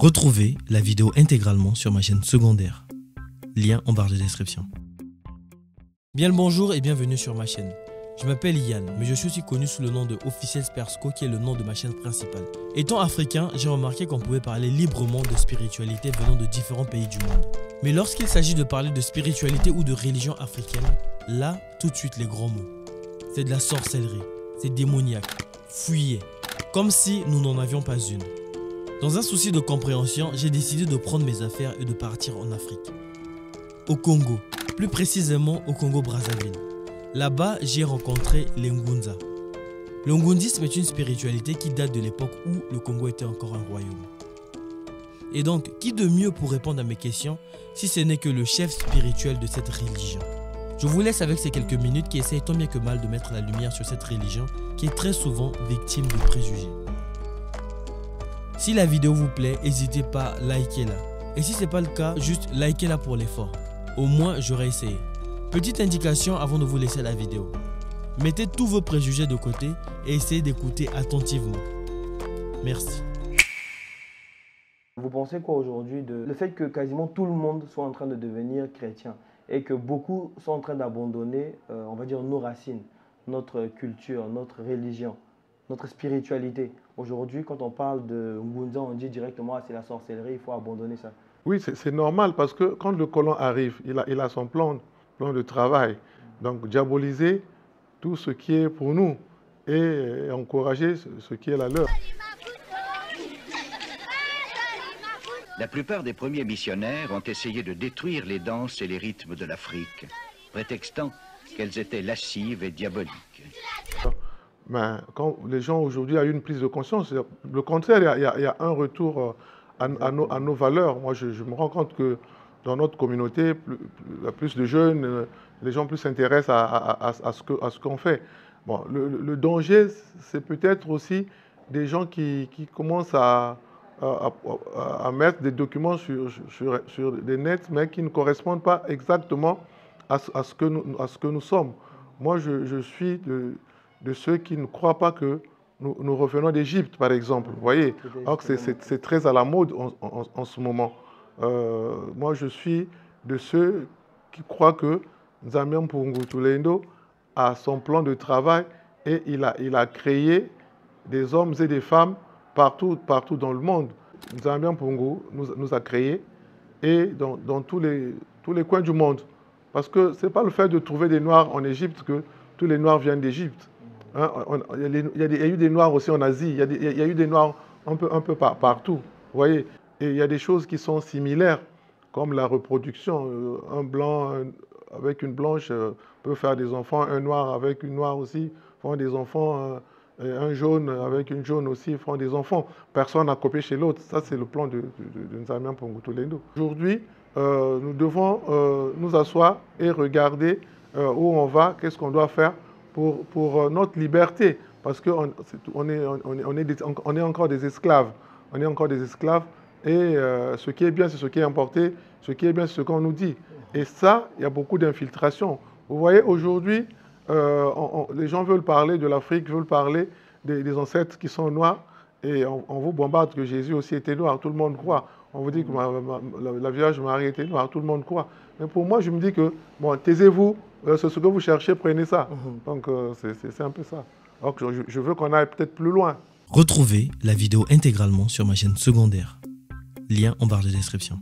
Retrouvez la vidéo intégralement sur ma chaîne secondaire. Lien en barre de description. Bien le bonjour et bienvenue sur ma chaîne. Je m'appelle Yann, mais je suis aussi connu sous le nom de Officiel Spersco, qui est le nom de ma chaîne principale. Étant africain, j'ai remarqué qu'on pouvait parler librement de spiritualité venant de différents pays du monde. Mais lorsqu'il s'agit de parler de spiritualité ou de religion africaine, là, tout de suite les grands mots. C'est de la sorcellerie, c'est démoniaque, fuyez, comme si nous n'en avions pas une. Dans un souci de compréhension, j'ai décidé de prendre mes affaires et de partir en Afrique. Au Congo, plus précisément au Congo-Brazzaville. Là-bas, j'ai rencontré les Ngunza. Le Ngundisme est une spiritualité qui date de l'époque où le Congo était encore un royaume. Et donc, qui de mieux pour répondre à mes questions si ce n'est que le chef spirituel de cette religion? Je vous laisse avec ces quelques minutes qui essayent tant bien que mal de mettre la lumière sur cette religion qui est très souvent victime de préjugés. Si la vidéo vous plaît, n'hésitez pas à liker-la. Et si ce n'est pas le cas, juste likez-la pour l'effort. Au moins, j'aurai essayé. Petite indication avant de vous laisser la vidéo. Mettez tous vos préjugés de côté et essayez d'écouter attentivement. Merci. Vous pensez quoi aujourd'hui de le fait que quasiment tout le monde soit en train de devenir chrétien et que beaucoup sont en train d'abandonner, on va dire, nos racines, notre culture, notre religion, notre spiritualité. Aujourd'hui, quand on parle de Ngunza, on dit directement ah, c'est la sorcellerie, il faut abandonner ça. Oui, c'est normal parce que quand le colon arrive, il a son plan de travail. Donc diaboliser tout ce qui est pour nous et encourager ce qui est la leur. La plupart des premiers missionnaires ont essayé de détruire les danses et les rythmes de l'Afrique, prétextant qu'elles étaient lascives et diaboliques. Mais quand les gens aujourd'hui ont une prise de conscience, le contraire, il y a un retour à nos valeurs. Moi, je me rends compte que dans notre communauté, plus de jeunes, les gens plus s'intéressent à ce qu'on fait. Bon, le danger, c'est peut-être aussi des gens qui commencent à mettre des documents sur des nets, mais qui ne correspondent pas exactement à ce que nous sommes. Moi, je suis de ceux qui ne croient pas que nous revenons d'Égypte, par exemple. Vous voyez, alors que c'est très à la mode en ce moment. Moi, je suis de ceux qui croient que Nzambi Mpungu Tulendo a son plan de travail et il a créé des hommes et des femmes partout dans le monde. Nzambi Mpungu nous a créés et dans tous les coins du monde. Parce que ce n'est pas le fait de trouver des Noirs en Égypte que tous les Noirs viennent d'Égypte. Hein, il y a eu des Noirs aussi en Asie, il y a eu des Noirs un peu partout. Vous voyez, et il y a des choses qui sont similaires, comme la reproduction. Un blanc avec une blanche peut faire des enfants, un noir avec une noire aussi font des enfants, un jaune avec une jaune aussi font des enfants. Personne n'a copié chez l'autre. Ça, c'est le plan de Nzambi Mpungu Tulendo. Aujourd'hui, nous devons nous asseoir et regarder où on va, qu'est-ce qu'on doit faire pour notre liberté, parce qu'on est encore des esclaves. On est encore des esclaves et ce qui est bien, c'est ce qui est importé, ce qui est bien, c'est ce qu'on nous dit. Et ça, il y a beaucoup d'infiltration. Vous voyez, aujourd'hui, les gens veulent parler de l'Afrique, veulent parler des ancêtres qui sont noirs, et on vous bombarde que Jésus aussi était noir, tout le monde croit. On vous dit que la Vierge Marie était noire, tout le monde croit. Mais pour moi, je me dis que, bon, taisez-vous, c'est ce que vous cherchez, prenez ça. Donc, c'est un peu ça. Alors que je veux qu'on aille peut-être plus loin. Retrouvez la vidéo intégralement sur ma chaîne secondaire. Lien en barre de description.